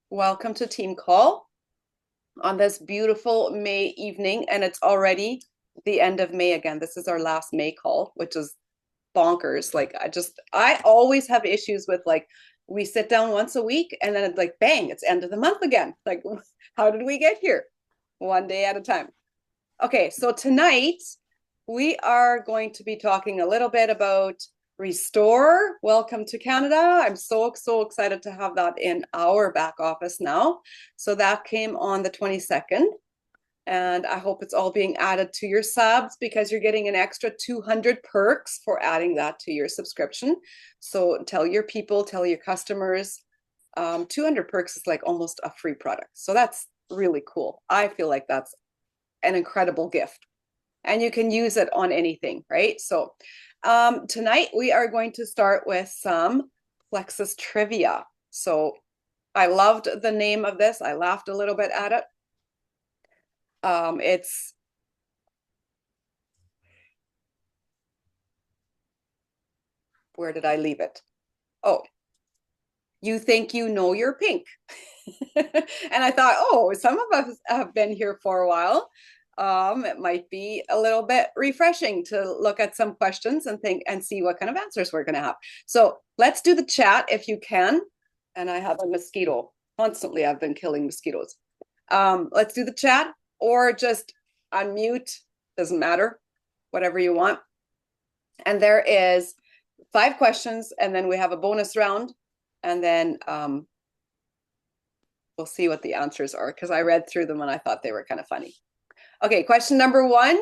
Welcome to Team Call on this beautiful May evening, and it's already the end of May again. This is our last May call, which is bonkers. I always have issues with we sit down once a week and then it's like, bang, it's end of the month again. Like, how did we get here? One day at a time. Okay, so tonight we are going to be talking a little bit about Restore. Welcome to Canada. I'm so excited to have that in our back office now. So that came on the 22nd. And I hope it's all being added to your subs because you're getting an extra 200 perks for adding that to your subscription. So tell your people, tell your customers. 200 perks is like almost a free product. So that's really cool. I feel like that's an incredible gift. And you can use it on anything, right? So tonight we are going to start with some Plexus trivia. So I loved the name of this. I laughed a little bit at it. It's where did I leave it? Oh, you think you know your pink. And I thought, oh, some of us have been here for a while. It might be a little bit refreshing to look at some questions and think and see what kind of answers we're going to have. So let's do the chat if you can. And I have a mosquito. Constantly, I've been killing mosquitoes. Let's do the chat or just unmute. Doesn't matter. Whatever you want. And there is 5 questions, and then we have a bonus round, and then we'll see what the answers are because I read through them and I thought they were kind of funny. Okay, question number 1.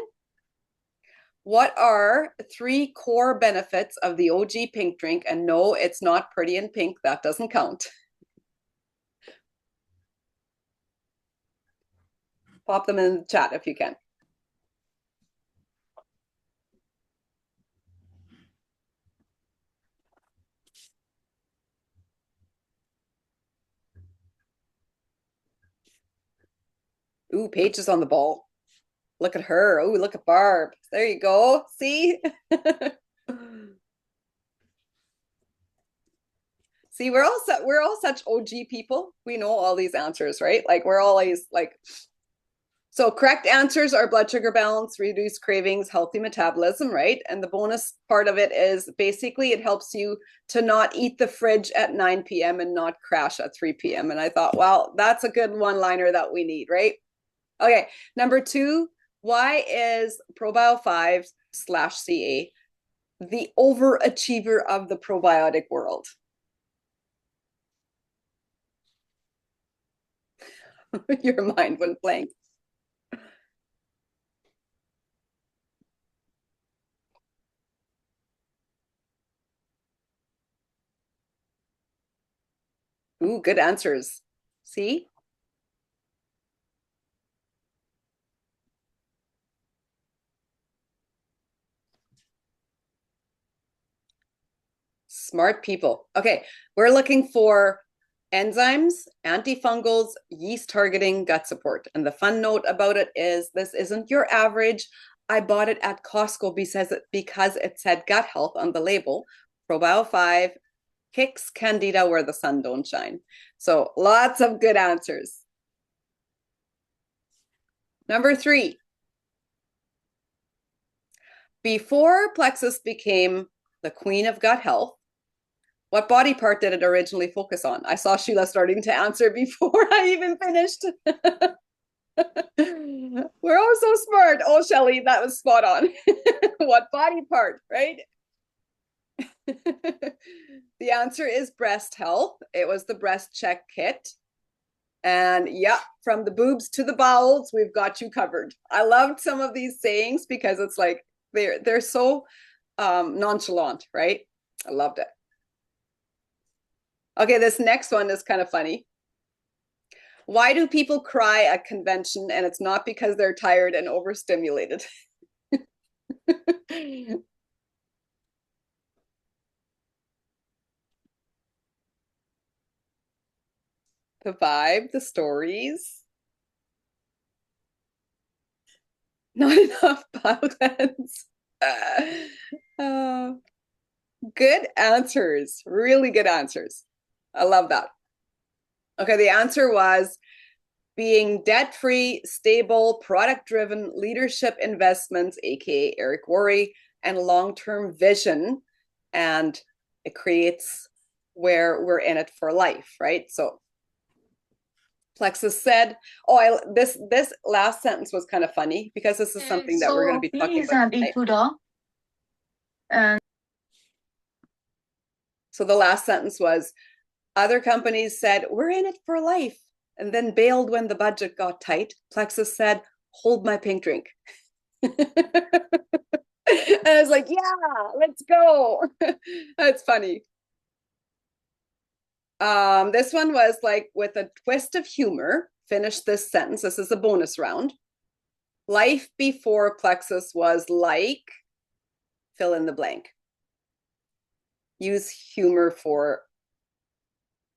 What are 3 core benefits of the OG pink drink? And no, it's not pretty in pink. That doesn't count. Pop them in the chat if you can. Ooh, Paige is on the ball. Look at her. Oh, look at Barb. There you go. See? See, we're all such OG people. We know all these answers, right? Like we're always like so correct answers are blood sugar balance, reduced cravings, healthy metabolism, right? And the bonus part of it is basically it helps you to not eat the fridge at 9 p.m. and not crash at 3 p.m. And I thought, well, that's a good one-liner that we need, right? Okay, number 2, why is ProBio 5/CA the overachiever of the probiotic world? Your mind went blank. Ooh, good answers. See? Smart people. Okay, we're looking for enzymes, antifungals, yeast targeting, gut support. And the fun note about it is this isn't your average. I bought it at Costco because it said gut health on the label. ProBio 5 kicks candida where the sun don't shine. So lots of good answers. Number 3. Before Plexus became the queen of gut health, what body part did it originally focus on? I saw Sheila starting to answer before I even finished. We're all so smart. Oh, Shelly, that was spot on. What body part, right? The answer is breast health. It was the breast check kit. And yeah, from the boobs to the bowels, we've got you covered. I loved some of these sayings because it's like they're so nonchalant, right? I loved it. Okay, this next one is kind of funny. Why do people cry at convention? And it's not because they're tired and overstimulated. The vibe, the stories. Not enough outlets. Uh, good answers. Really good answers. I love that. Okay, the answer was being debt-free, stable, product-driven leadership investments, aka Eric Worre, and long-term vision. And it creates where we're in it for life, right? So Plexus said, "Oh, this last sentence was kind of funny because this is something that we're going to So be talking please about be tonight." put on. And So the last sentence was, "Other companies said we're in it for life, and then bailed when the budget got tight. Plexus said, 'Hold my pink drink.'" And I was like, "Yeah, let's go." That's funny. This one was like with a twist of humor. Finish this sentence. This is a bonus round. Life before Plexus was like, fill in the blank. Use humor for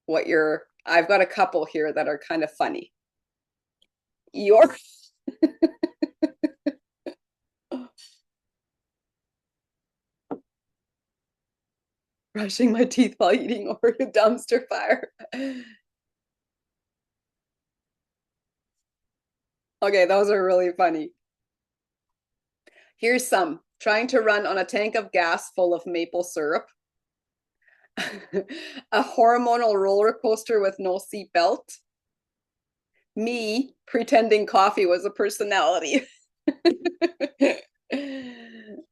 what you're. I've got a couple here that are kind of funny. Your brushing my teeth while eating or a dumpster fire. Okay, those are really funny. Here's some. Trying to run on a tank of gas full of maple syrup. A hormonal roller coaster with no seatbelt. Me pretending coffee was a personality.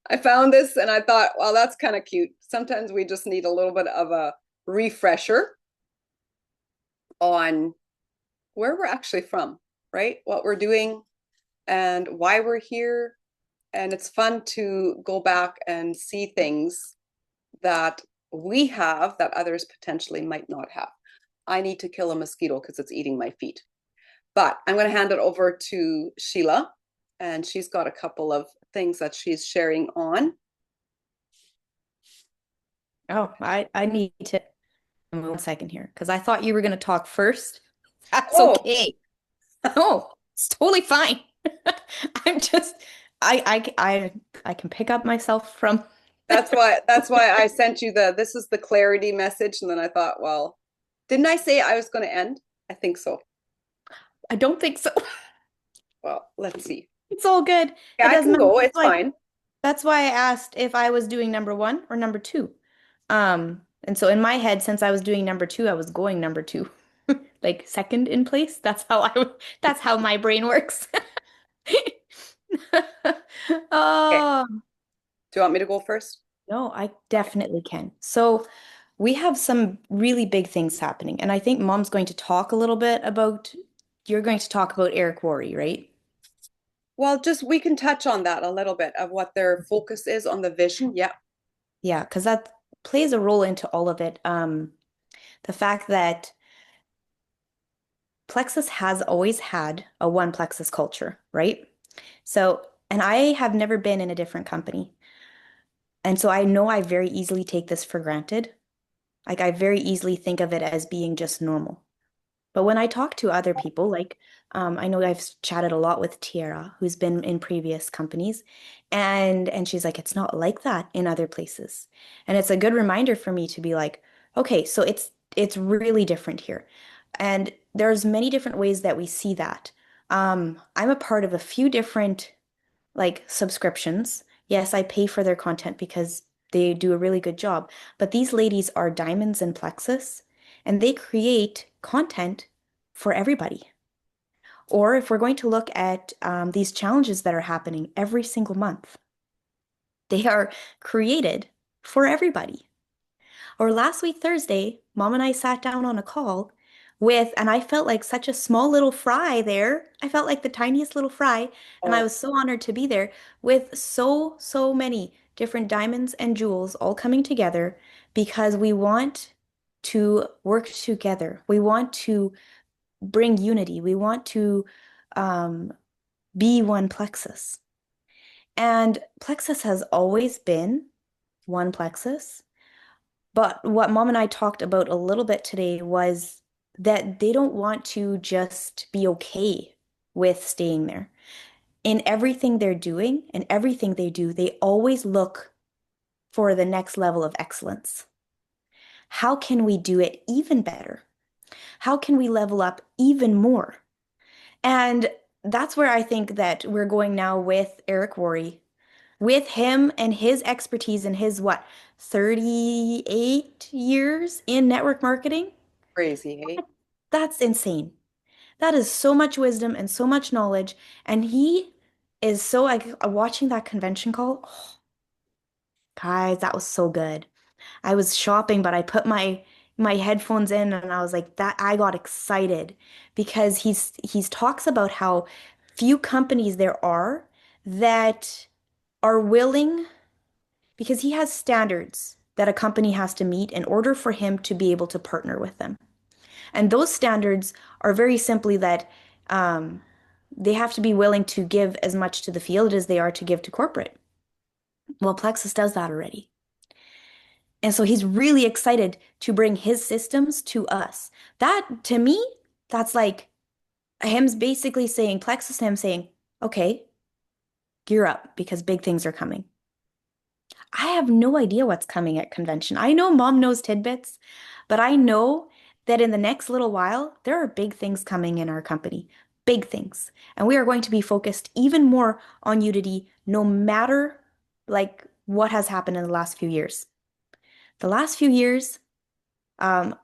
I found this and I thought, well, that's kind of cute. Sometimes we just need a little bit of a refresher on where we're actually from, right? What we're doing and why we're here. And it's fun to go back and see things that we have that others potentially might not have. I need to kill a mosquito because it's eating my feet. But I'm going to hand it over to Sheila, and she's got a couple of things that she's sharing on. Oh, I need to 1 second here because I thought you were going to talk first. That's Oh, okay. Oh, it's totally fine. I'm just I can pick up myself from that's why I sent you the this is the clarity message, and then I thought, well, didn't I say I was going to end? I think so. I don't think so. Well, let's see. It's all good. Yeah, It I doesn't can matter. go. It's fine. That's why I asked if I was doing number one or number two. And so in my head, since I was doing number two, I was going number two. Like second in place. That's how my brain works. Okay. Oh, Do you want me to go first? no, I definitely can. So we have some really big things happening, and I think Mom's going to talk a little bit about, you're going to talk about Eric Worre, right? Well, just we can touch on that a little bit of what their focus is on the vision. Yeah. Yeah, because that plays a role into all of it. The fact that Plexus has always had a one Plexus culture, right? So, and I have never been in a different company. And so I know I very easily take this for granted. Like I very easily think of it as being just normal. But when I talk to other people, like I know I've chatted a lot with Tiara, who's been in previous companies, and she's like, it's not like that in other places. And it's a good reminder for me to be like, okay, so it's really different here. And there's many different ways that we see that. I'm a part of a few different like subscriptions. Yes, I pay for their content because they do a really good job. But these ladies are diamonds in Plexus and they create content for everybody. Or if we're going to look at these challenges that are happening every single month, they are created for everybody. Or last week, Thursday, Mom and I sat down on a call with, and I felt like such a small little fry there. I felt like the tiniest little fry, and I Oh, was so honored to be there with so many different diamonds and jewels all coming together because we want to work together. We want to bring unity. We want to um, be one plexus. And plexus has always been one plexus. But what Mom and I talked about a little bit today was that they don't want to just be okay with staying there. In everything they're doing and everything they do, they always look for the next level of excellence. How can we do it even better? How can we level up even more? And that's where I think that we're going now with Eric Worre, with him and his expertise and his what, 38 years in network marketing? Crazy, hey? That's insane. That is so much wisdom and so much knowledge. And he is so like watching that convention call. Oh, guys, that was so good. I was shopping, but I put my headphones in and I was like that I got excited because he's talks about how few companies there are that are willing because he has standards that a company has to meet in order for him to be able to partner with them. And those standards are very simply that um, they have to be willing to give as much to the field as they are to give to corporate. Well, Plexus does that already. And so he's really excited to bring his systems to us. That, to me, that's like him's basically saying, Plexus, him saying, okay, gear up because big things are coming. I have no idea what's coming at convention. I know mom knows tidbits, but I know that in the next little while, there are big things coming in our company, big things. And we are going to be focused even more on Udity no matter like what has happened in the last few years. The last few years, um,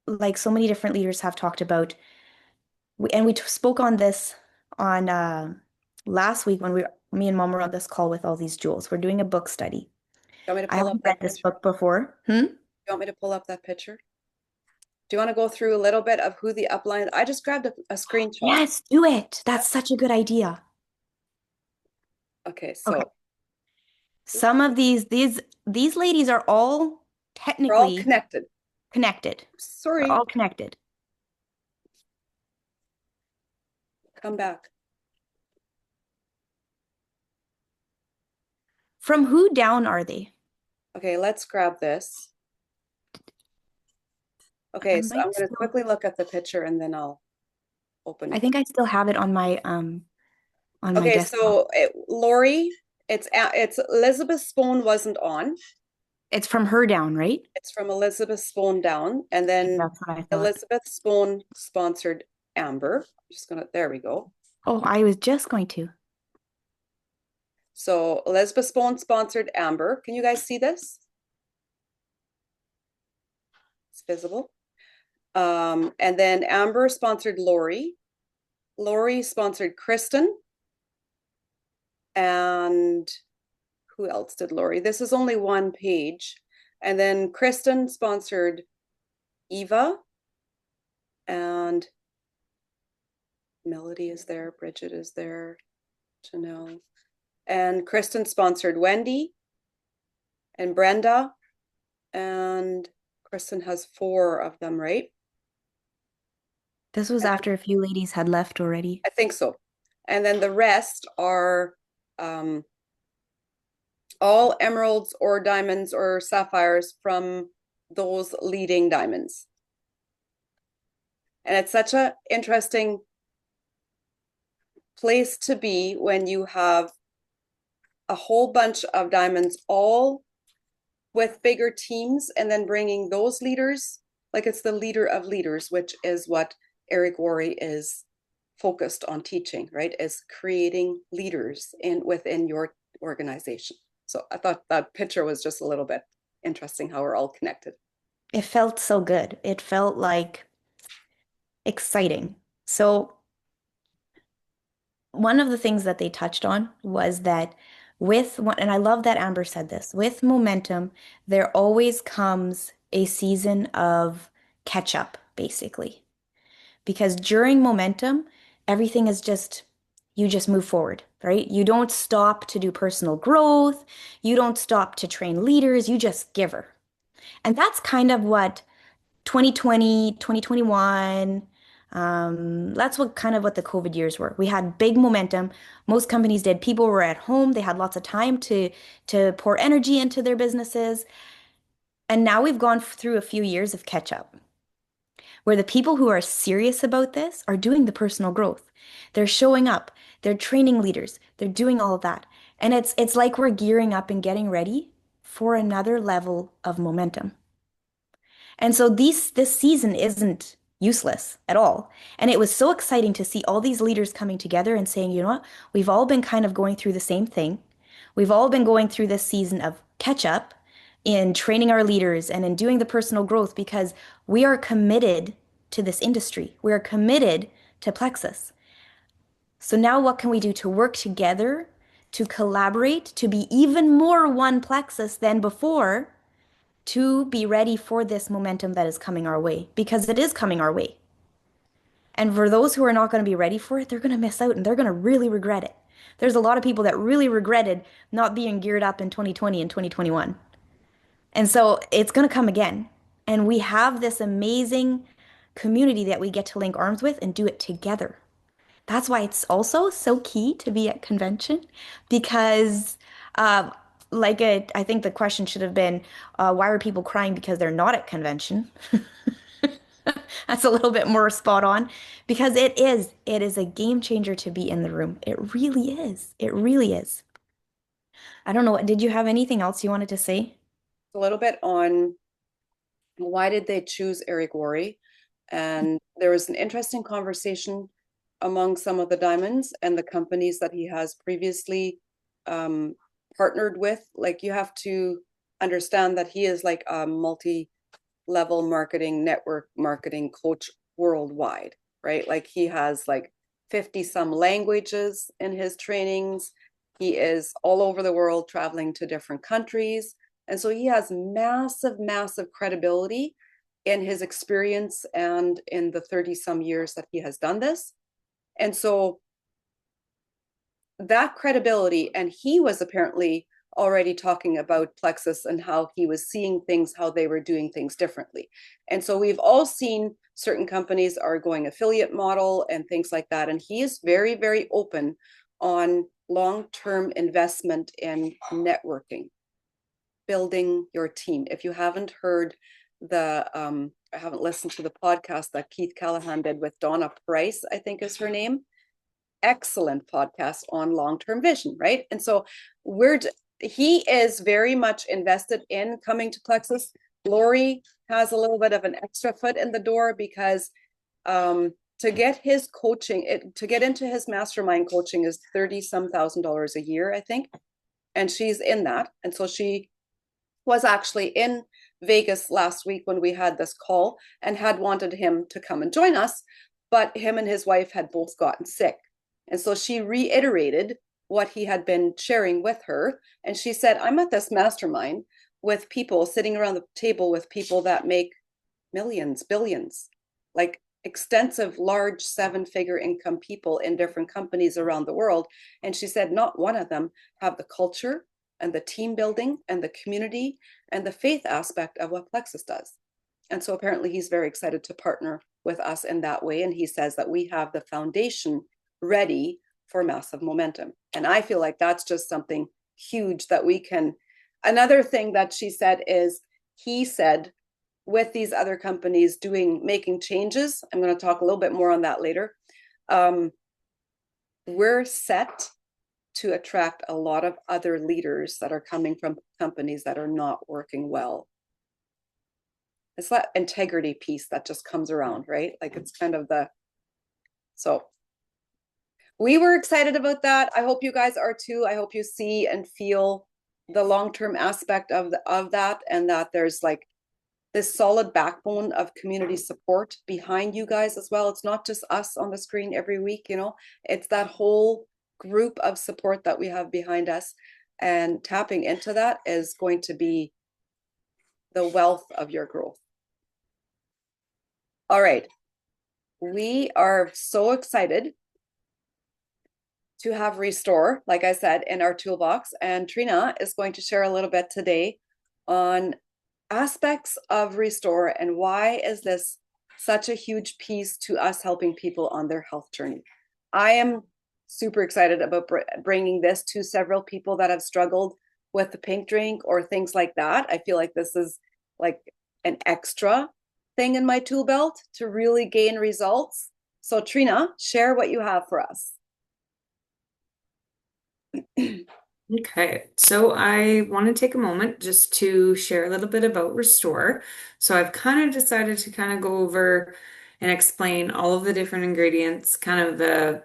like so many different leaders have talked about, and we spoke on this on last week when me and mom were on this call with all these jewels. We're doing a book study. You want me to I pull up haven't read that this picture? book before. You want me to pull up that picture? Do you want to go through a little bit of who the upline? I just grabbed a screenshot. Yes, do it. That's such a good idea. Okay, Okay. so Some of these ladies are all we're all technically connected. connected. They're Sorry, all connected. come back. From who down are they? Okay, let's grab this. I Okay, so I'm might going to still, quickly look at the picture and then I'll open I it. think I still have it on my Okay, desktop. so Lori, it's Elizabeth Spohn wasn't on. It's from her down, right? It's from Elizabeth Spohn down, and then That's what I thought. Elizabeth Spohn sponsored Amber. I'm just gonna, there we go. Oh, I was just going to. So Elizabeth Spohn sponsored Amber. Can you guys see this? It's visible. And then Amber sponsored Lori. Lori sponsored Kristen. And who else did Lori? This is only one page. And then Kristen sponsored Eva. And Melody is there. Bridget is there. Janelle. And Kristen sponsored Wendy and Brenda. And Kristen has 4 of them, right? This was And after a few ladies had left already. I think so. And then the rest are um, all emeralds or diamonds or sapphires from those leading diamonds. And it's such an interesting place to be when you have a whole bunch of diamonds all with bigger teams and then bringing those leaders, like it's the leader of leaders, which is what Eric Worre is focused on teaching, right? Is creating leaders within your organization. So I thought that picture was just a little bit interesting how we're all connected. It felt so good. It felt like exciting. So one of the things that they touched on was that with one, and I love that Amber said this, with momentum, there always comes a season of catch up, basically. Because during momentum, everything is just, you just move forward, right? You don't stop to do personal growth. You don't stop to train leaders. You just giver. And that's kind of what 2020, 2021, that's what kind of what the COVID years were. We had big momentum. Most companies did. People were at home. They had lots of time to pour energy into their businesses. And now we've gone through a few years of catch up, where the people who are serious about this are doing the personal growth. They're showing up. They're training leaders. They're doing all of that. And it's like we're gearing up and getting ready for another level of momentum. And so this season isn't useless at all. And it was so exciting to see all these leaders coming together and saying, you know what, we've all been kind of going through the same thing. We've all been going through this season of catch up in training our leaders and in doing the personal growth because we are committed to this industry. We are committed to Plexus. So now what can we do to work together, to collaborate, to be even more one Plexus than before, to be ready for this momentum that is coming our way? Because it is coming our way. And for those who are not going to be ready for it, they're going to miss out and they're going to really regret it. There's a lot of people that really regretted not being geared up in 2020 and 2021. And so it's going to come again. And we have this amazing community that we get to link arms with and do it together. That's why it's also so key to be at convention because, uh, I think the question should have been, why are people crying because they're not at convention? That's a little bit more spot on because it is a game changer to be in the room. It really is. It really is. I don't know. Did you have anything else you wanted to say? A little bit on why did they choose Eric Worre? And there was an interesting conversation among some of the diamonds and the companies that he has previously partnered with. Like you have to understand that he is like a multi-level marketing, network marketing coach worldwide, right? Like he has like 50 some languages in his trainings. He is all over the world traveling to different countries. And so he has massive, massive credibility in his experience and in the 30 some years that he has done this. And so that credibility, and he was apparently already talking about Plexus and how he was seeing things, how they were doing things differently. And so we've all seen certain companies are going affiliate model and things like that. And he is very, very open on long-term investment in networking, building your team. If you haven't heard I haven't listened to the podcast that Keith Callahan did with Donna Price, I think is her name. Excellent podcast on long-term vision, right? And so he is very much invested in coming to Plexus. Lori has a little bit of an extra foot in the door because to get his coaching, to get into his mastermind coaching is 30 some $1,000s a year, I think. And she's in that. And so she was actually in Vegas last week when we had this call and had wanted him to come and join us, but him and his wife had both gotten sick. And so she reiterated what he had been sharing with her. And she said, I'm at this mastermind with people sitting around the table with people that make millions, billions, like extensive, large 7-figure income people in different companies around the world. And she said, not one of them have the culture and the team building and the community and the faith aspect of what Plexus does. And so apparently he's very excited to partner with us in that way. And he says that we have the foundation ready for massive momentum. And I feel like that's just something huge that we can. Another thing that she said is, he said, with these other companies making changes, I'm going to talk a little bit more on that later. We're set to attract a lot of other leaders that are coming from companies that are not working well. It's that integrity piece that just comes around, right? Like it's kind of so we were excited about that. I hope you guys are too. I hope you see and feel the long-term aspect of that, and that there's like this solid backbone of community support behind you guys as well. It's not just us on the screen every week, it's that whole group of support that we have behind us, and tapping into that is going to be the wealth of your growth. All right. We are so excited to have Restore, like I said, in our toolbox. And Trina is going to share a little bit today on aspects of Restore and why is this such a huge piece to us helping people on their health journey. I am super excited about bringing this to several people that have struggled with the pink drink or things like that. I feel like this is like an extra thing in my tool belt to really gain results. So Trina, share what you have for us. Okay, so I want to take a moment just to share a little bit about Restore. So I've kind of decided to kind of go over, and explain all of the different ingredients, kind of the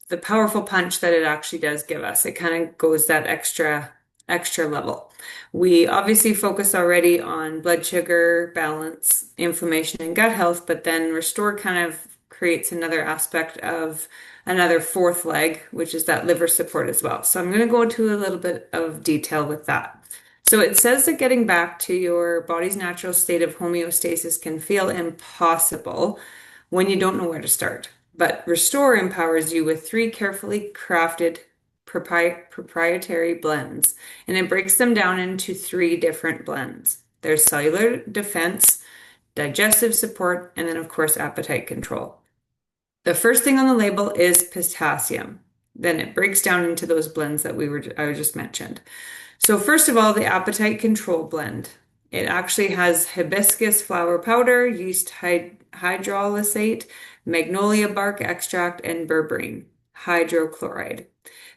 the powerful punch that it actually does give us. It kind of goes that extra level. We obviously focus already on blood sugar balance, inflammation, and gut health, but then Restore kind of creates another aspect of another fourth leg, which is that liver support as well. So I'm going to go into a little bit of detail with that. So it says that getting back to your body's natural state of homeostasis can feel impossible when you don't know where to start. But Restore empowers you with three carefully crafted proprietary blends, and it breaks them down into three different blends. There's cellular defense, digestive support, and then, of course, appetite control. The first thing on the label is potassium. Then it breaks down into those blends that I just mentioned. So first of all, the appetite control blend. It actually has hibiscus flower powder, yeast hydrolysate, magnolia bark extract, and berberine hydrochloride.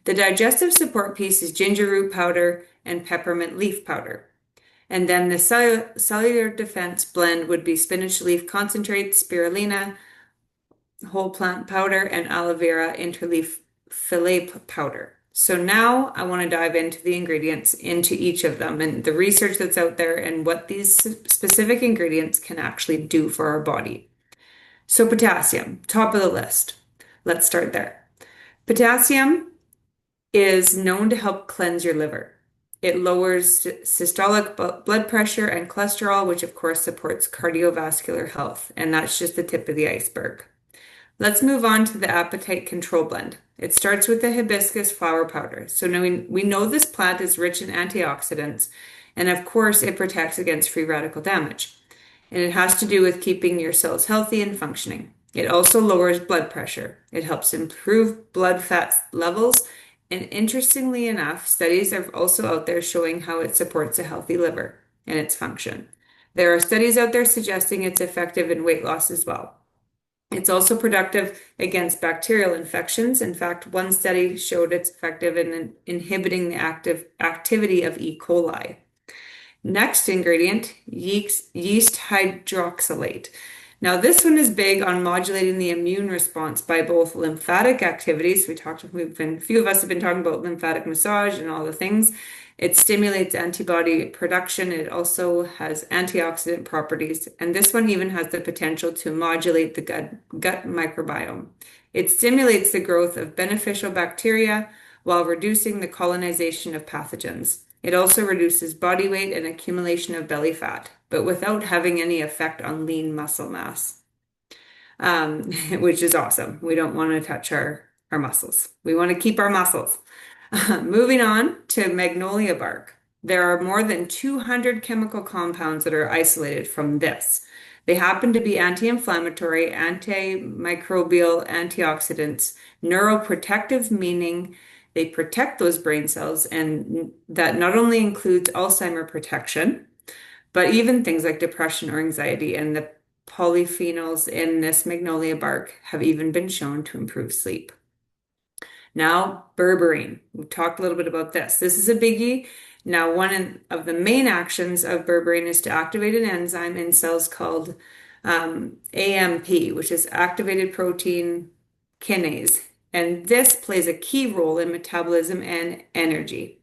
The digestive support piece is ginger root powder and peppermint leaf powder. And then the cellular defense blend would be spinach leaf concentrate, spirulina, whole plant powder, and aloe vera interleaf fillet powder. So now I want to dive into the ingredients into each of them and the research that's out there and what these specific ingredients can actually do for our body. So potassium, top of the list. Let's start there. Potassium is known to help cleanse your liver. It lowers systolic blood pressure and cholesterol, which of course supports cardiovascular health, and that's just the tip of the iceberg. Let's move on to the appetite control blend. It starts with the hibiscus flower powder. So now we know this plant is rich in antioxidants, and of course it protects against free radical damage. And it has to do with keeping your cells healthy and functioning. It also lowers blood pressure. It helps improve blood fat levels. And interestingly enough, studies are also out there showing how it supports a healthy liver and its function. There are studies out there suggesting it's effective in weight loss as well. It's also productive against bacterial infections. In fact, one study showed it's effective in inhibiting the activity of E. coli. Next ingredient, yeast hydroxylate. Now, this one is big on modulating the immune response by both lymphatic activities. A few of us have been talking about lymphatic massage and all the things. It stimulates antibody production. It also has antioxidant properties, and this one even has the potential to modulate the gut microbiome. It stimulates the growth of beneficial bacteria while reducing the colonization of pathogens. It also reduces body weight and accumulation of belly fat, but without having any effect on lean muscle mass, which is awesome. We don't want to touch our muscles. We want to keep our muscles. Moving on to magnolia bark. There are more than 200 chemical compounds that are isolated from this. They happen to be anti-inflammatory, antimicrobial, antioxidants, neuroprotective, meaning they protect those brain cells, and that not only includes Alzheimer protection, but even things like depression or anxiety. And the polyphenols in this magnolia bark have even been shown to improve sleep. Now, berberine. We talked a little bit about this. This is a biggie. Now, one of the main actions of berberine is to activate an enzyme in cells called AMP, which is activated protein kinase. And this plays a key role in metabolism and energy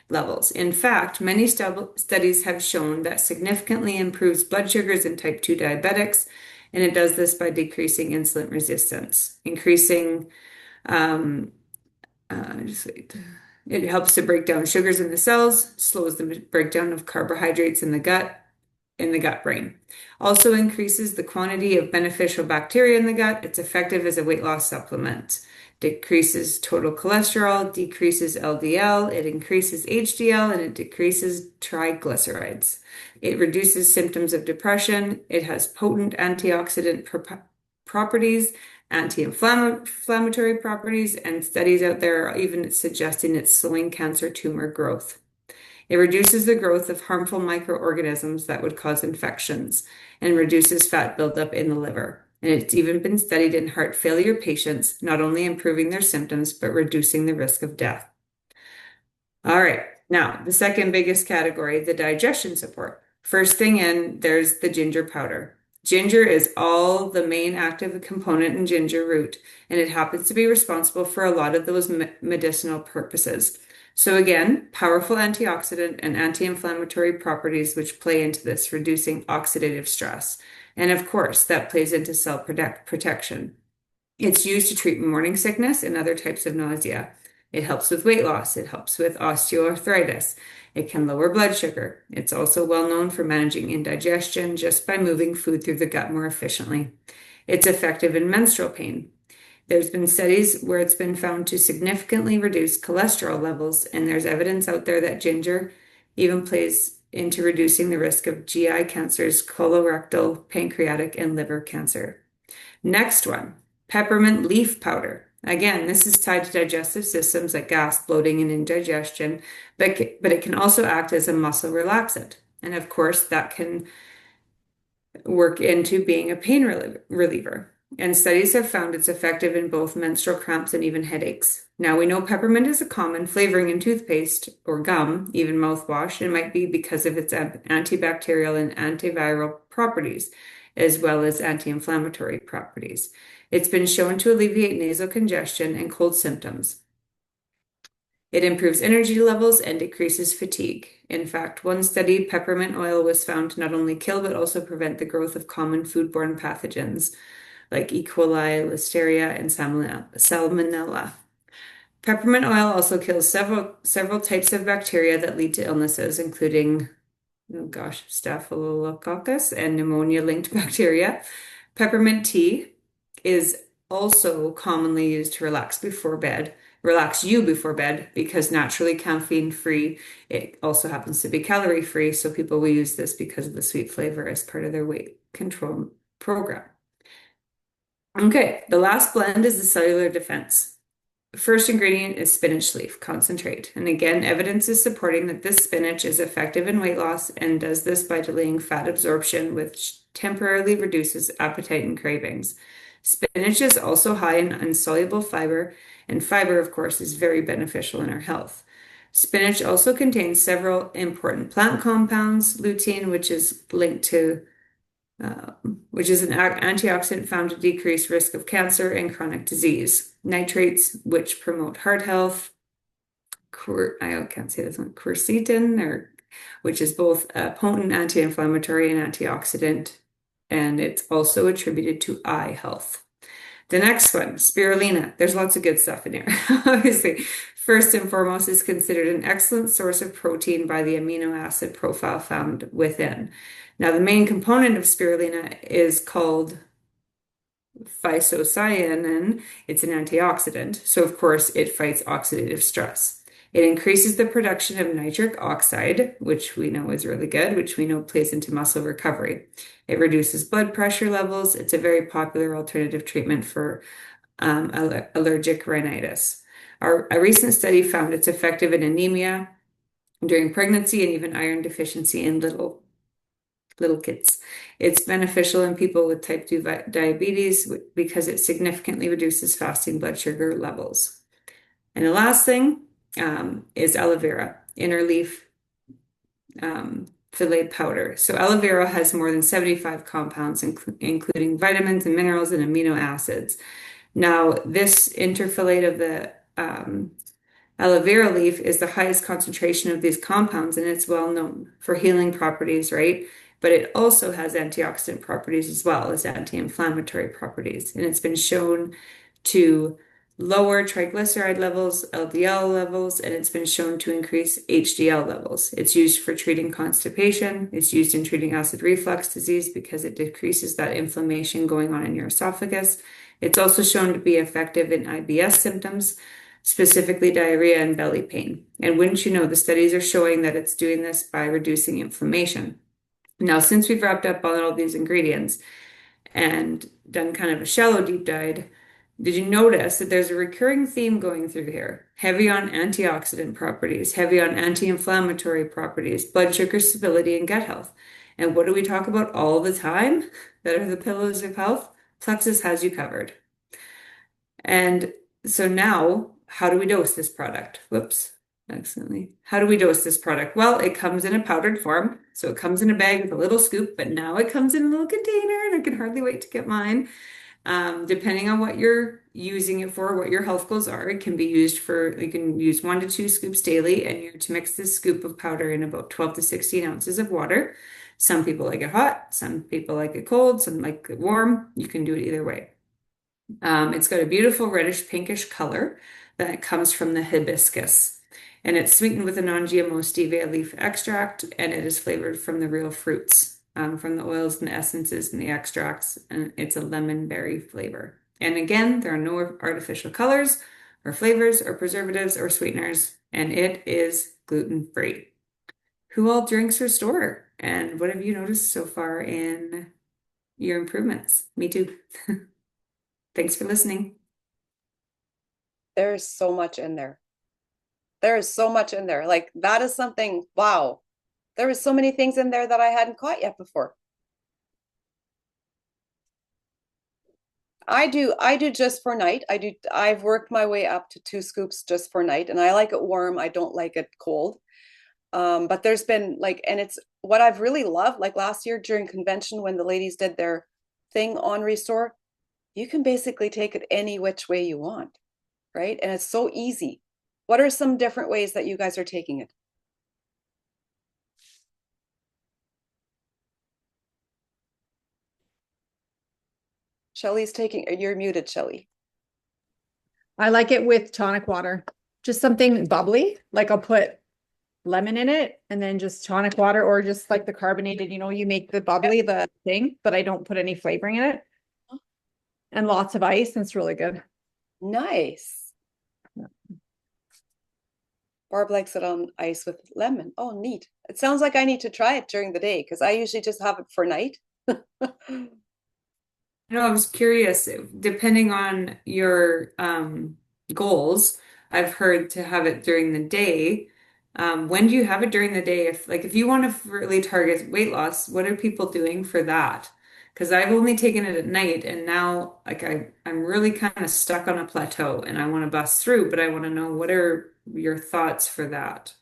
levels. In fact, many studies have shown that significantly improves blood sugars in type 2 diabetics, and it does this by decreasing insulin resistance, increasing it helps to break down sugars in the cells, slows the breakdown of carbohydrates in the gut brain. Also increases the quantity of beneficial bacteria in the gut. It's effective as a weight loss supplement. Decreases total cholesterol, decreases LDL, it increases HDL, and it decreases triglycerides. It reduces symptoms of depression. It has potent antioxidant properties, anti-inflammatory properties, and studies out there are even suggesting it's slowing cancer tumor growth. It reduces the growth of harmful microorganisms that would cause infections and reduces fat buildup in the liver. And it's even been studied in heart failure patients, not only improving their symptoms, but reducing the risk of death. All right, now the second biggest category, the digestion support. First thing in, there's the ginger powder. Ginger is all the main active component in ginger root, and it happens to be responsible for a lot of those medicinal purposes. So again, powerful antioxidant and anti-inflammatory properties which play into this, reducing oxidative stress. And of course, that plays into cell protection. It's used to treat morning sickness and other types of nausea. It helps with weight loss. It helps with osteoarthritis. It can lower blood sugar. It's also well known for managing indigestion just by moving food through the gut more efficiently. It's effective in menstrual pain. There's been studies where it's been found to significantly reduce cholesterol levels, and there's evidence out there that ginger even plays into reducing the risk of GI cancers, colorectal, pancreatic, and liver cancer. Next one, peppermint leaf powder. Again, this is tied to digestive systems like gas, bloating, and indigestion, but it can also act as a muscle relaxant. And of course, that can work into being a pain reliever. And studies have found it's effective in both menstrual cramps and even headaches. Now we know peppermint is a common flavoring in toothpaste or gum, even mouthwash. It might be because of its antibacterial and antiviral properties, as well as anti-inflammatory properties. It's been shown to alleviate nasal congestion and cold symptoms. It improves energy levels and decreases fatigue. In fact, one study, peppermint oil was found to not only kill but also prevent the growth of common foodborne pathogens like E. coli, Listeria, and Salmonella. Peppermint oil also kills several types of bacteria that lead to illnesses, including, oh gosh, Staphylococcus and pneumonia-linked bacteria. Peppermint tea is also commonly used to relax you before bed because naturally caffeine-free. It also happens to be calorie-free, so people will use this because of the sweet flavor as part of their weight control program. Okay, the last blend is the cellular defense. First ingredient is spinach leaf concentrate. And again, evidence is supporting that this spinach is effective in weight loss and does this by delaying fat absorption, which temporarily reduces appetite and cravings. Spinach is also high in insoluble fiber, and fiber, of course, is very beneficial in our health. Spinach also contains several important plant compounds, lutein, which is linked to which is an antioxidant found to decrease risk of cancer and chronic disease. Nitrates, which promote heart health. I can't say this one. Quercetin, which is both a potent anti-inflammatory and antioxidant, and it's also attributed to eye health. The next one, spirulina. There's lots of good stuff in here. Obviously, first and foremost is considered an excellent source of protein by the amino acid profile found within. Now, the main component of spirulina is called phycocyanin. It's an antioxidant, so of course it fights oxidative stress. It increases the production of nitric oxide, which we know is really good, which we know plays into muscle recovery. It reduces blood pressure levels. It's a very popular alternative treatment for allergic rhinitis. A recent study found it's effective in anemia during pregnancy and even iron deficiency in little kids. It's beneficial in people with type 2 diabetes because it significantly reduces fasting blood sugar levels. And the last thing is aloe vera, inner leaf fillet powder. So aloe vera has more than 75 compounds, including vitamins and minerals and amino acids. Now, this interfillet of the aloe vera leaf is the highest concentration of these compounds, and it's well known for healing properties, right? But it also has antioxidant properties as well as anti-inflammatory properties. And it's been shown to lower triglyceride levels, LDL levels, and it's been shown to increase HDL levels. It's used for treating constipation. It's used in treating acid reflux disease because it decreases that inflammation going on in your esophagus. It's also shown to be effective in IBS symptoms, specifically diarrhea and belly pain. And wouldn't you know, the studies are showing that it's doing this by reducing inflammation. Now, since we've wrapped up on all these ingredients and done kind of a shallow deep dive, did you notice that there's a recurring theme going through here? Heavy on antioxidant properties, heavy on anti-inflammatory properties, blood sugar stability, and gut health. And what do we talk about all the time that are the pillars of health? Plexus has you covered. And so now, how do we dose this product? Whoops. Excellently. How do we dose this product? Well, it comes in a powdered form. So it comes in a bag with a little scoop, but now it comes in a little container and I can hardly wait to get mine. Depending on what you're using it for, what your health goals are, it can be used for, you can use 1 to 2 scoops daily, and you're to mix this scoop of powder in about 12 to 16 ounces of water. Some people like it hot, some people like it cold, some like it warm. You can do it either way. It's got a beautiful reddish pinkish color that comes from the hibiscus. And it's sweetened with a non-GMO stevia leaf extract, and it is flavored from the real fruits, from the oils and the essences and the extracts, and it's a lemon berry flavor. And again, there are no artificial colors or flavors or preservatives or sweeteners, and it is gluten-free. Who all drinks Restore? And what have you noticed so far in your improvements? Me too. Thanks for listening. There's so much in there. There is so much in there. Like that is something, wow. There was so many things in there that I hadn't caught yet before. I do just for night. I've worked my way up to 2 scoops just for night, and I like it warm. I don't like it cold. But there's been like, and it's what I've really loved, like last year during convention when the ladies did their thing on Restore, you can basically take it any which way you want, right? And it's so easy. What are some different ways that you guys are taking it? Shelly's taking, you're muted, Shelly. I like it with tonic water, just something bubbly. Like I'll put lemon in it and then just tonic water, or just like the carbonated, you make the bubbly, the thing, but I don't put any flavoring in it. And lots of ice, and it's really good. Nice. Barb likes it on ice with lemon. Oh, neat. It sounds like I need to try it during the day because I usually just have it for night. I was curious, depending on your goals, I've heard to have it during the day. When do you have it during the day? If you want to really target weight loss, what are people doing for that? Because I've only taken it at night, and now I'm really kind of stuck on a plateau and I want to bust through, but I want to know, what are your thoughts for that?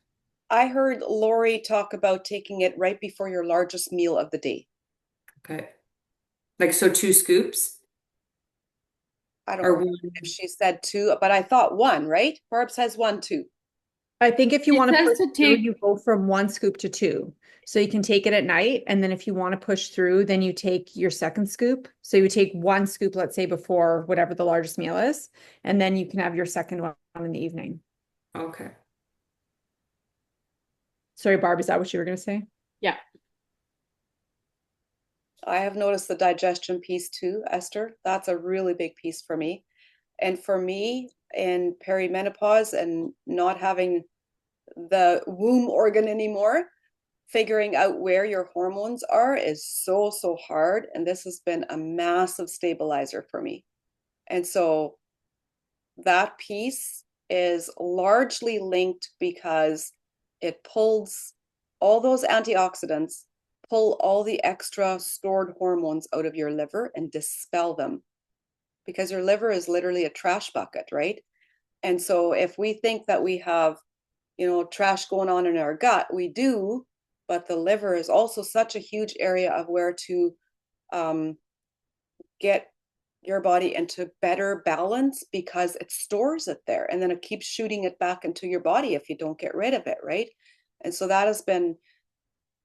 I heard Lori talk about taking it right before your largest meal of the day. Okay. So 2 scoops I don't or know one? if she said 2, but I thought 1, right? Barb says 1, 2. I think if you It want to says push to through, take- you go from 1 scoop to 2. So you can take it at night, and then if you want to push through, then you take your second scoop. So you take 1 scoop, let's say, before whatever the largest meal is, and then you can have your second one in the evening. Okay. Sorry, Barb, is that what you were going to say? Yeah. I have noticed the digestion piece too, Esther. That's a really big piece for me. And for me, in perimenopause and not having the womb organ anymore, figuring out where your hormones are is so, so hard. And this has been a massive stabilizer for me. And so that piece is largely linked because it pulls all those antioxidants, pull all the extra stored hormones out of your liver and dispel them, because your liver is literally a trash bucket, right? And so if we think that we have, trash going on in our gut, we do, but the liver is also such a huge area of where to get your body into better balance, because it stores it there and then it keeps shooting it back into your body if you don't get rid of it, right? And so that has been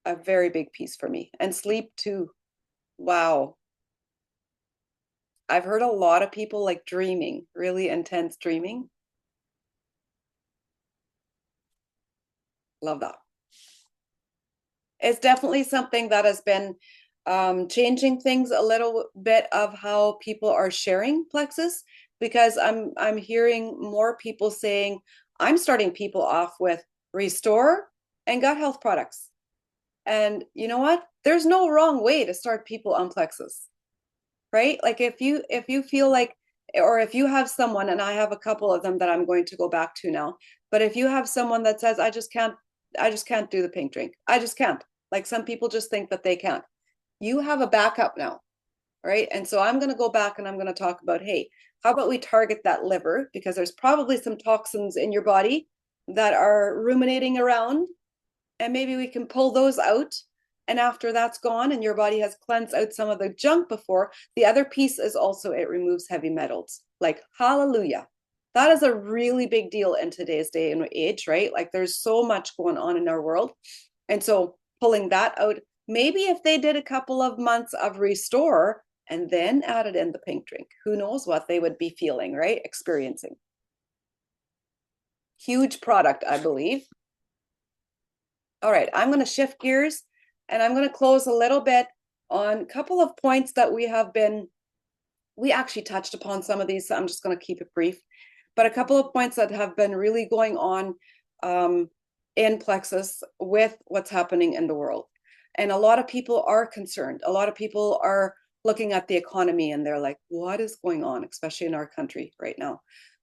a very big piece for me. And sleep too. Wow. I've heard a lot of people like dreaming, really intense dreaming. Love that. It's definitely something that has been changing things a little bit of how people are sharing Plexus, because I'm hearing more people saying, I'm starting people off with Restore and gut health products. And you know what? There's no wrong way to start people on Plexus, right? Like if you feel like, or if you have someone, and I have a couple of them that I'm going to go back to now, but if you have someone that says, I just can't do the pink drink. I just can't. Like some people just think that they can't. You have a backup now, right? And so I'm going to go back and I'm going to talk about, hey, how about we target that liver? Because there's probably some toxins in your body that are ruminating around, and maybe we can pull those out. And after that's gone and your body has cleansed out some of the junk before, the other piece is also it removes heavy metals. Like, hallelujah. That is a really big deal in today's day and age, right? Like, there's so much going on in our world. And so pulling that out, maybe if they did a couple of months of restore and then added in the pink drink, who knows what they would be feeling, right? Experiencing. Huge product, I believe. All right, I'm going to shift gears and I'm going to close a little bit on a couple of points that we actually touched upon some of these, so I'm just going to keep it brief. But a couple of points that have been really going on in Plexus with what's happening in the world. And a lot of people are concerned. A lot of people are looking at the economy and they're like, what is going on, especially in our country right now?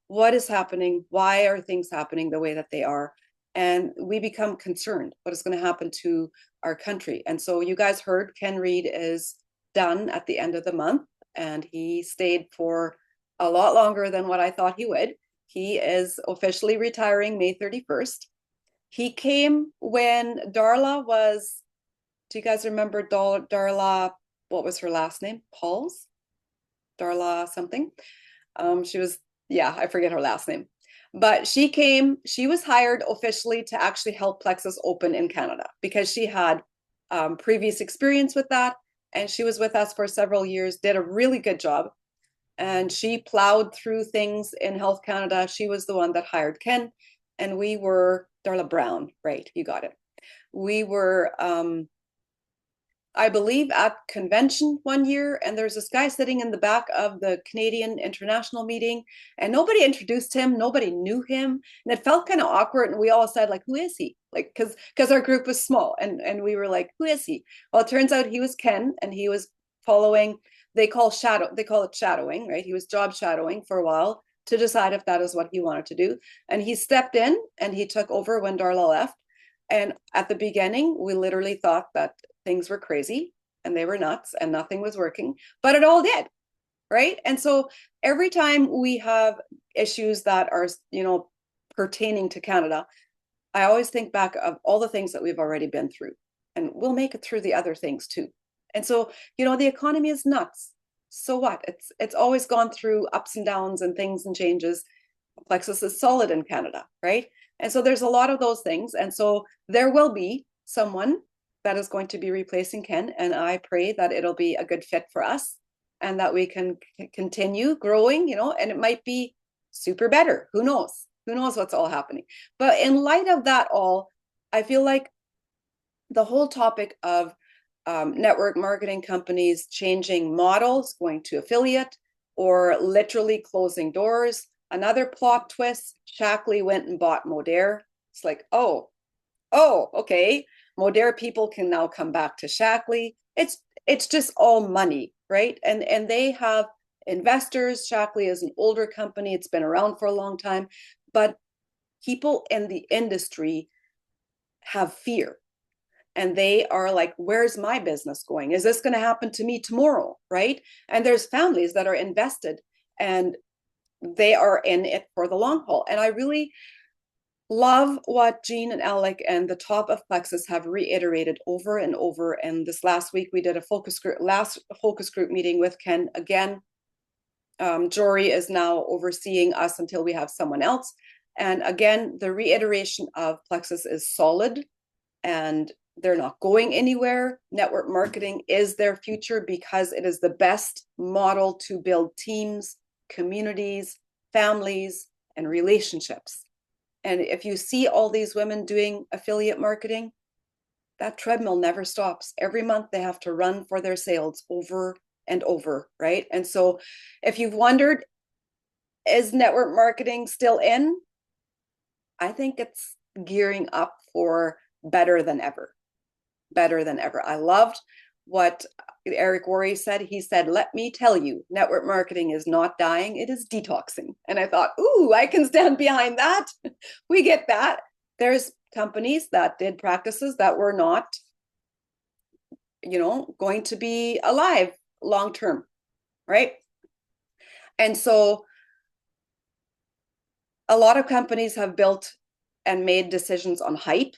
What is happening? Why are things happening the way that they are? And we become concerned. What is going to happen to our country? And so you guys heard Ken Reed is done at the end of the month, and he stayed for a lot longer than what I thought he would. He is officially retiring May 31st. He came when Darla was, do you guys remember Darla, what was her last name? Pauls? Darla something. She was, yeah, I forget her last name. But she came, she was hired officially to actually help Plexus open in Canada because she had previous experience with that. And she was with us for several years, did a really good job. And she plowed through things in Health Canada. She was the one that hired Ken. And we were, Darla Brown, right? You got it. We were, I believe, at convention one year, and there's this guy sitting in the back of the Canadian International meeting, and nobody introduced him, nobody knew him, and it felt kind of awkward. And we all said, like, who is he? Like, because our group was small, and we were like, who is he? Well, it turns out he was Ken, and he was following. They call it shadowing, right? He was job shadowing for a while to decide if that is what he wanted to do, and he stepped in and he took over when Darla left. And at the beginning, we literally thought that things were crazy and they were nuts and nothing was working, but it all did, right? And so every time we have issues that are, pertaining to Canada, I always think back of all the things that we've already been through, and we'll make it through the other things too. And so, the economy is nuts. So what? It's always gone through ups and downs and things and changes. Plexus is solid in Canada, right? And so there's a lot of those things. And so there will be someone that is going to be replacing Ken. And I pray that it'll be a good fit for us and that we can continue growing, and it might be super better. Who knows? Who knows what's all happening? But in light of that all, I feel like the whole topic of network marketing companies changing models, going to affiliate, or literally closing doors. Another plot twist, Shaklee went and bought Modere. It's like, oh, okay. Modere people can now come back to Shaklee. It's just all money, right? And they have investors. Shaklee is an older company. It's been around for a long time. But people in the industry have fear. And they are like, where's my business going? Is this going to happen to me tomorrow, right? And there's families that are invested and they are in it for the long haul. And I really love what Jean and Alec and the top of Plexus have reiterated over and over. And this last week, we did a focus group meeting with Ken again. Jory is now overseeing us until we have someone else. And again, the reiteration of Plexus is solid and they're not going anywhere. Network marketing is their future because it is the best model to build teams, communities, families, and relationships. And if you see all these women doing affiliate marketing, that treadmill never stops. Every month they have to run for their sales over and over, right? And so if you've wondered, is network marketing still in? I think it's gearing up for better than ever. Better than ever. I loved what Eric Worre said. He said, let me tell you, network marketing is not dying, it is detoxing. And I thought, ooh, I can stand behind that. We get that. There's companies that did practices that were not, going to be alive long term, right? And so a lot of companies have built and made decisions on hype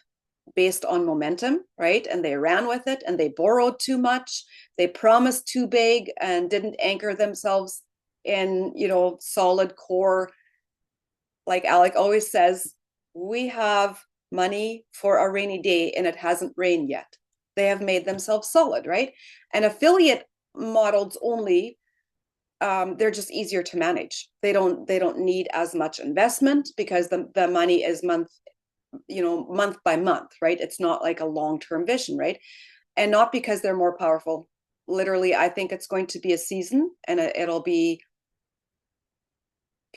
based on momentum, right? And they ran with it and they borrowed too much. They promised too big and didn't anchor themselves in, solid core. Like Alec always says, we have money for a rainy day and it hasn't rained yet. They have made themselves solid, right? And affiliate models only, they're just easier to manage. They don't need as much investment because the money is month by month, right? It's not like a long-term vision, right? And not because they're more powerful. Literally, I think it's going to be a season and it'll be,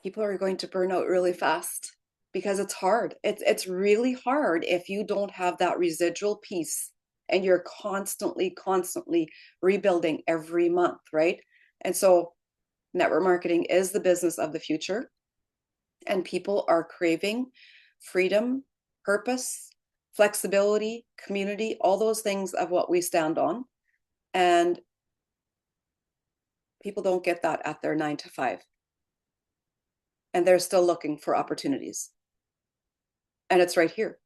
people are going to burn out really fast because it's hard. It's really hard if you don't have that residual piece and you're constantly rebuilding every month, right? And so network marketing is the business of the future, and people are craving freedom, purpose, flexibility, community, all those things of what we stand on. And people don't get that at their 9 to 5. And they're still looking for opportunities. And it's right here.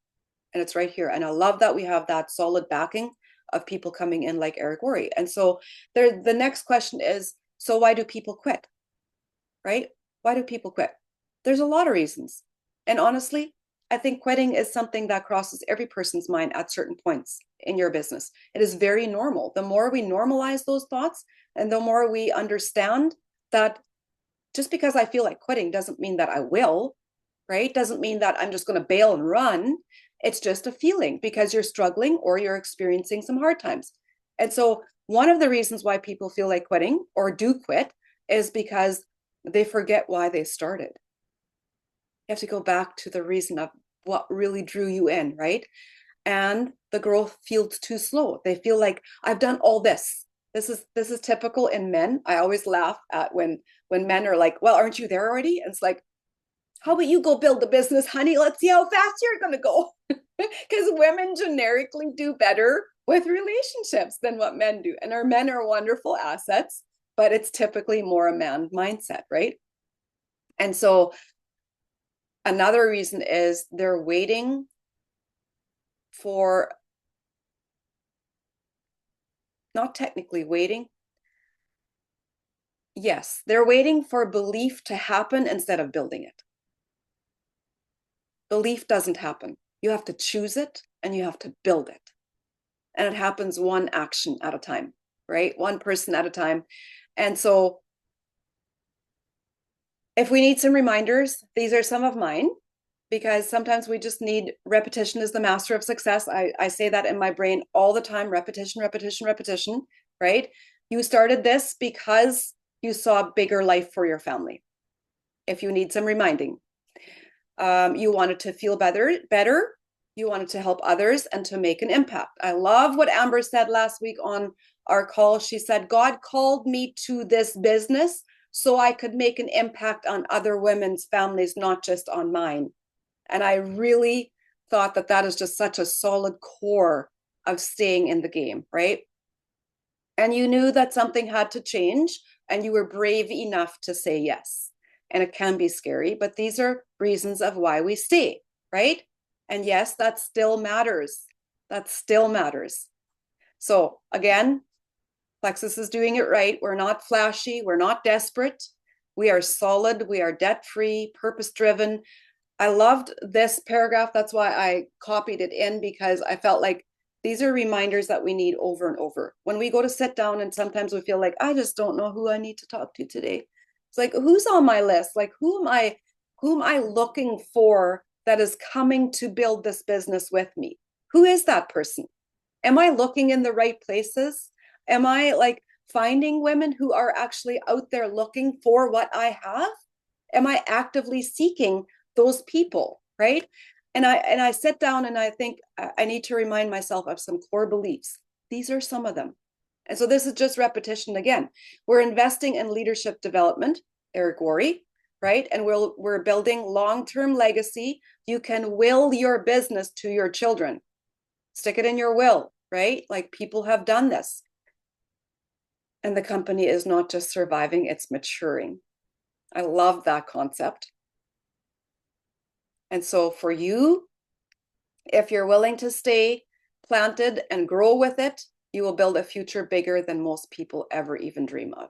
And I love that we have that solid backing of people coming in like Eric Worre. And so the next question is, so why do people quit? Right? Why do people quit? There's a lot of reasons. And honestly, I think quitting is something that crosses every person's mind at certain points in your business. It is very normal. The more we normalize those thoughts and the more we understand that just because I feel like quitting doesn't mean that I will, right? Doesn't mean that I'm just going to bail and run. It's just a feeling because you're struggling or you're experiencing some hard times. And so one of the reasons why people feel like quitting or do quit is because they forget why they started. You have to go back to the reason of what really drew you in, right? And the growth feels too slow. They feel like I've done all this. This is typical in men. I always laugh at when men are like, well, aren't you there already? And it's like, how about you go build the business, honey? Let's see how fast you're going to go. Because women generically do better with relationships than what men do. And our men are wonderful assets, but it's typically more a man mindset, right? And so another reason is they're waiting for, not technically waiting. Yes, they're waiting for belief to happen instead of building it. Belief doesn't happen. You have to choose it and you have to build it. And it happens one action at a time, right? One person at a time. And so if we need some reminders, these are some of mine, because sometimes we just need repetition is the master of success. I say that in my brain all the time, repetition, right? You started this because you saw a bigger life for your family. If you need some reminding, you wanted to feel better, you wanted to help others and to make an impact. I love what Amber said last week on our call. She said, God called me to this business so I could make an impact on other women's families, not just on mine. And I really thought that is just such a solid core of staying in the game, right? And you knew that something had to change and you were brave enough to say yes. And it can be scary, but these are reasons of why we stay, right? And yes, that still matters. That still matters. So again, Plexus is doing it right. We're not flashy. We're not desperate. We are solid. We are debt-free, purpose-driven. I loved this paragraph. That's why I copied it in, because I felt like these are reminders that we need over and over. When we go to sit down and sometimes we feel like, I just don't know who I need to talk to today. It's like, who's on my list? Like, who am I looking for that is coming to build this business with me? Who is that person? Am I looking in the right places? Am I like finding women who are actually out there looking for what I have? Am I actively seeking those people, right? And I sit down and I think I need to remind myself of some core beliefs. These are some of them. And so this is just repetition again. We're investing in leadership development, Eric Worre, right? And we're building long-term legacy. You can will your business to your children. Stick it in your will, right? Like, people have done this. And the company is not just surviving, it's maturing. I love that concept. And so for you, If you're willing to stay planted and grow with it, you will build a future bigger than most people ever even dream of.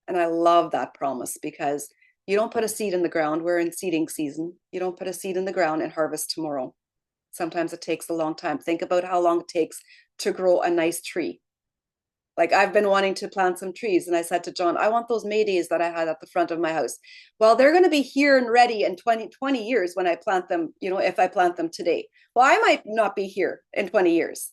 And I love that promise because you don't put a seed in the ground. We're in seeding season. You don't put a seed in the ground and harvest tomorrow. Sometimes it takes a long time. Think about how long it takes to grow a nice tree. Like I've been wanting to plant some trees, and I said to John, I want those Maydays that I had at the front of my house. Well, they're going to be here and ready in 20 years when I plant them, if I plant them today. Well, I might not be here in 20 years,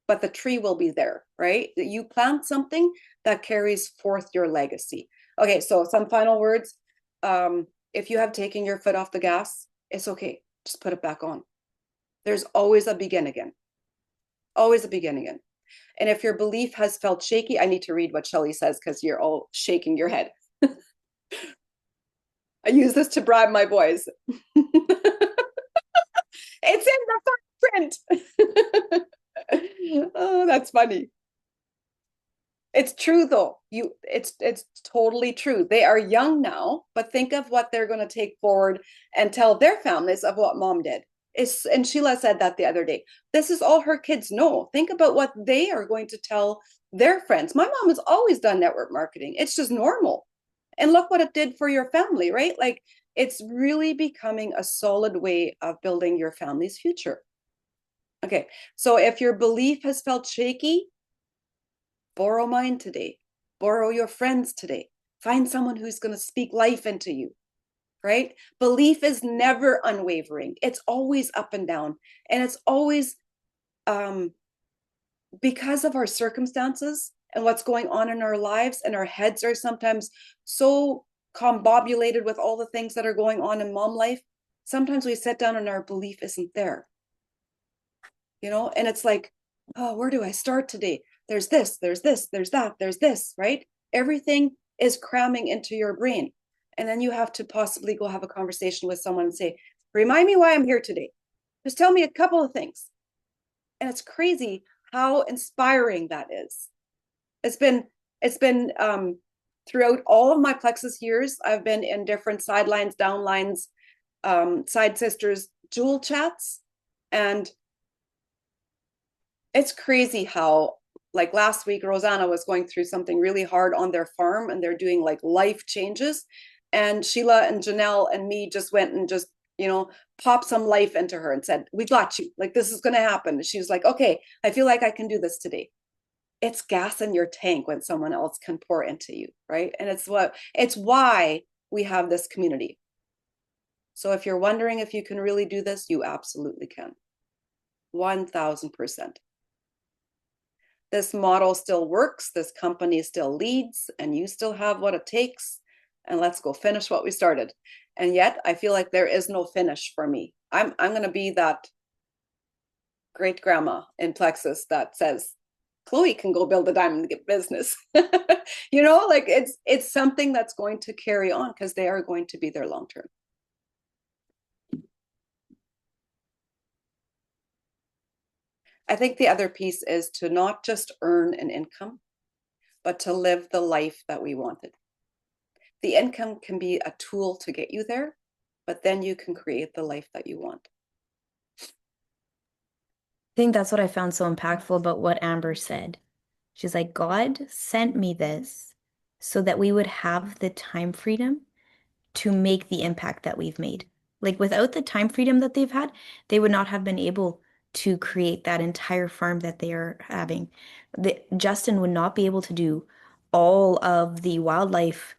but the tree will be there, right? You plant something that carries forth your legacy. Okay, so some final words. If you have taken your foot off the gas, it's okay. Just put it back on. There's always a begin again. Always a begin again. And if your belief has felt shaky, I need to read what Shelley says because you're all shaking your head. I use this to bribe my boys. It's in the fine print. Oh, that's funny. It's true though. It's totally true. They are young now, but think of what they're going to take forward and tell their families of what mom did. And Sheila said that the other day. This is all her kids know. Think about what they are going to tell their friends. My mom has always done network marketing. It's just normal. And look what it did for your family, right? Like it's really becoming a solid way of building your family's future. Okay, so if your belief has felt shaky, borrow mine today. Borrow your friends today. Find someone who's going to speak life into you, right? Belief is never unwavering. It's always up and down. And it's always because of our circumstances and what's going on in our lives, and our heads are sometimes so combobulated with all the things that are going on in mom life. Sometimes we sit down and our belief isn't there, and it's like, oh, where do I start today? There's this, there's this, there's that, there's this, right? Everything is cramming into your brain. And then you have to possibly go have a conversation with someone and say, remind me why I'm here today. Just tell me a couple of things. And it's crazy how inspiring that is. It's been throughout all of my Plexus years, I've been in different sidelines, downlines, side sisters, jewel chats. And it's crazy how, like last week, Rosanna was going through something really hard on their farm and they're doing like life changes. And Sheila and Janelle and me just went and just, popped some life into her and said, we got you. Like, this is going to happen. And she was like, okay, I feel like I can do this today. It's gas in your tank when someone else can pour into you, right? And it's why we have this community. So if you're wondering if you can really do this, you absolutely can. 1000%. This model still works, this company still leads, and you still have what it takes. And let's go finish what we started. And yet I feel like there is no finish for me. I'm going to be that great grandma in Plexus that says, Chloe can go build a diamond business. Like it's something that's going to carry on because they are going to be there long term. I think the other piece is to not just earn an income, but to live the life that we wanted. The income can be a tool to get you there, but then you can create the life that you want. I think that's what I found so impactful about what Amber said. She's like, God sent me this so that we would have the time freedom to make the impact that we've made. Like without the time freedom that they've had, they would not have been able to create that entire farm that they are having. Justin would not be able to do all of the wildlife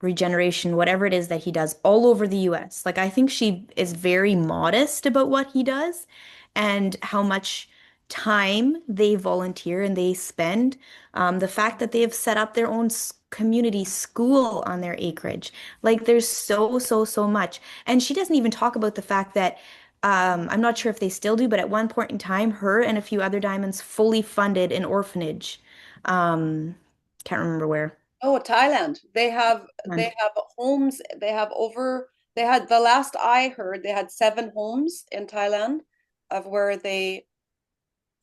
regeneration, whatever it is that he does all over the US. Like I think she is very modest about what he does and how much time they volunteer and they spend. The fact that they have set up their own community school on their acreage. Like there's so much. And she doesn't even talk about the fact that I'm not sure if they still do, but at one point in time, her and a few other diamonds fully funded an orphanage. Can't remember where. Oh, Thailand. They have homes. They had the last I heard, they had 7 homes in Thailand of where they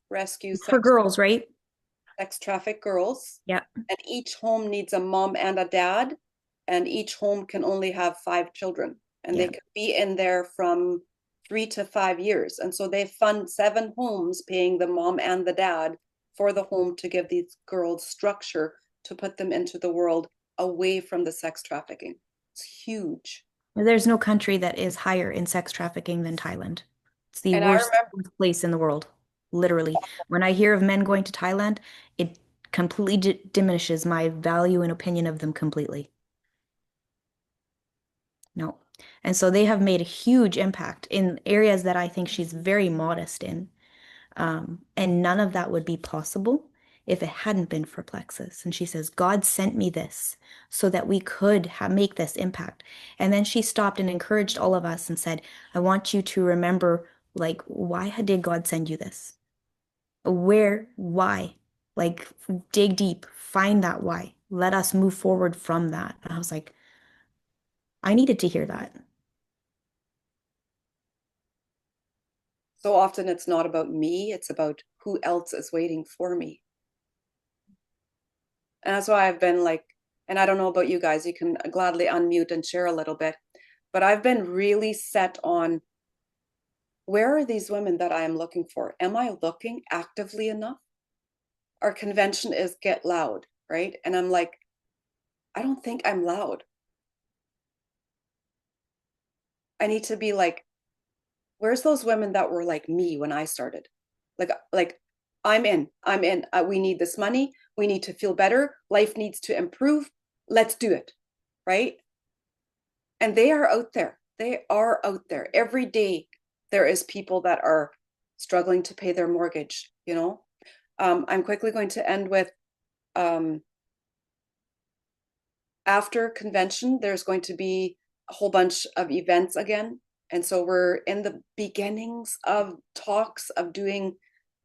rescue For girls, right? sex trafficked girls. Yeah. And each home needs a mom and a dad, and each home can only have 5 children. And they Yeah. can be in there from 3 to 5 years. And so they fund 7 homes, paying the mom and the dad for the home to give these girls structure to put them into the world away from the sex trafficking. It's huge. There's no country that is higher in sex trafficking than Thailand. It's the And I worst remember, place in the world, literally. When I hear of men going to Thailand, it completely diminishes my value and opinion of them completely. No. And so they have made a huge impact in areas that I think she's very modest in. And none of that would be possible if it hadn't been for Plexus. And she says, God sent me this so that we could make this impact. And then she stopped and encouraged all of us and said, I want you to remember, like, why did God send you this? Why? Like, dig deep, find that why. Let us move forward from that. And I was like, I needed to hear that. so often it's not about me, it's about who else is waiting for me. And that's why I've been like, and I don't know about you guys, you can gladly unmute and share a little bit, but I've been really set on, where are these women that I am looking for? Am I looking actively enough? Our convention is get loud, right? And I'm like, I don't think I'm loud. I need to be like, where's those women that were like me when I started? Like I'm in. We need this money. We need to feel better. Life needs to improve. Let's do it, right? And they are out there. They are out there. Every day there is people that are struggling to pay their mortgage, you know? I'm quickly going to end with, after convention, there's going to be a whole bunch of events again. And so we're in the beginnings of talks of doing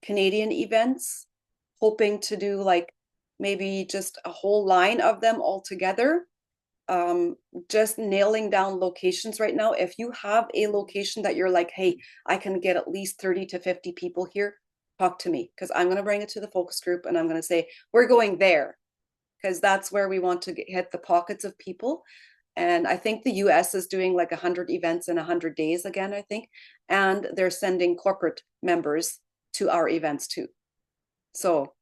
Canadian events, hoping to do like maybe just a whole line of them all together. Just nailing down locations right now. If you have a location that you're like, hey, I can get at least 30 to 50 people here, talk to me, because I'm going to bring it to the focus group and I'm going to say, we're going there, because that's where we want to hit the pockets of people. And I think the US is doing like 100 events in 100 days again, I think. And they're sending corporate members to our events too. So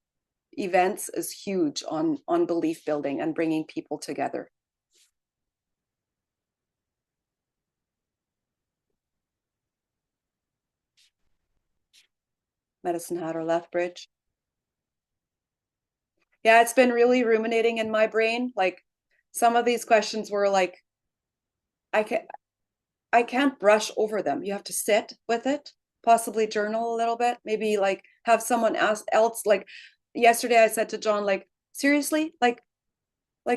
events is huge on belief building and bringing people together. Medicine Hat or Lethbridge. Yeah, it's been really ruminating in my brain. Like some of these questions were like, I can't brush over them. You have to sit with it, possibly journal a little bit, maybe like have someone else. Like yesterday I said to John, like, seriously, like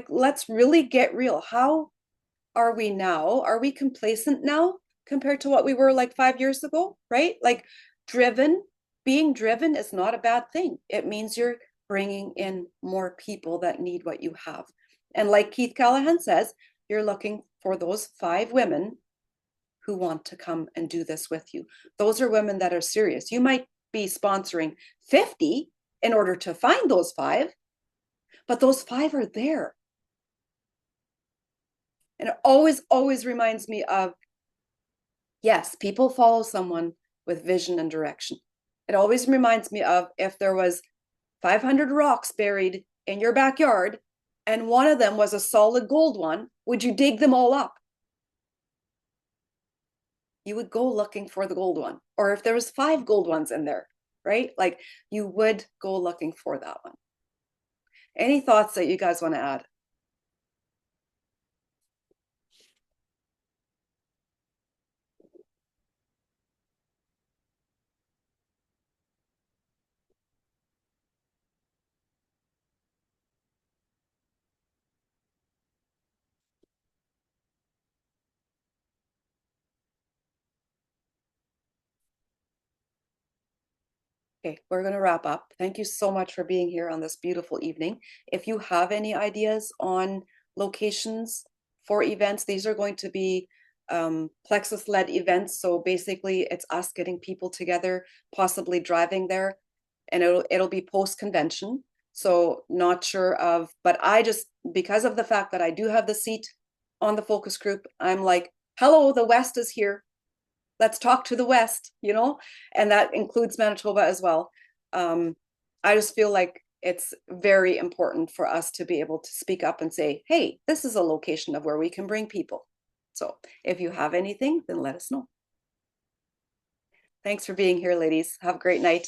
let's really get real. How are we now? Are we complacent now compared to what we were like 5 years ago? Right? Like being driven is not a bad thing. It means you're bringing in more people that need what you have. And like Keith Callahan says, you're looking for those 5 women who want to come and do this with you. Those are women that are serious. You might be sponsoring 50 in order to find those 5, but those 5 are there. And it always reminds me of, yes, people follow someone with vision and direction. It always reminds me of, if there was 500 rocks buried in your backyard and one of them was a solid gold one, would you dig them all up? You would go looking for the gold one. Or if there was 5 gold ones in there, right? Like you would go looking for that one. Any thoughts that you guys want to add? Okay, we're going to wrap up. Thank you so much for being here on this beautiful evening. If you have any ideas on locations for events, these are going to be Plexus-led events. So basically it's us getting people together, possibly driving there, and it'll be post-convention. So not sure of, but I just, because of the fact that I do have the seat on the focus group, I'm like, hello, the West is here. let's talk to the West, you know, and that includes Manitoba as well. I just feel like it's very important for us to be able to speak up and say, hey, this is a location of where we can bring people. So if you have anything, then let us know. Thanks for being here, ladies. Have a great night.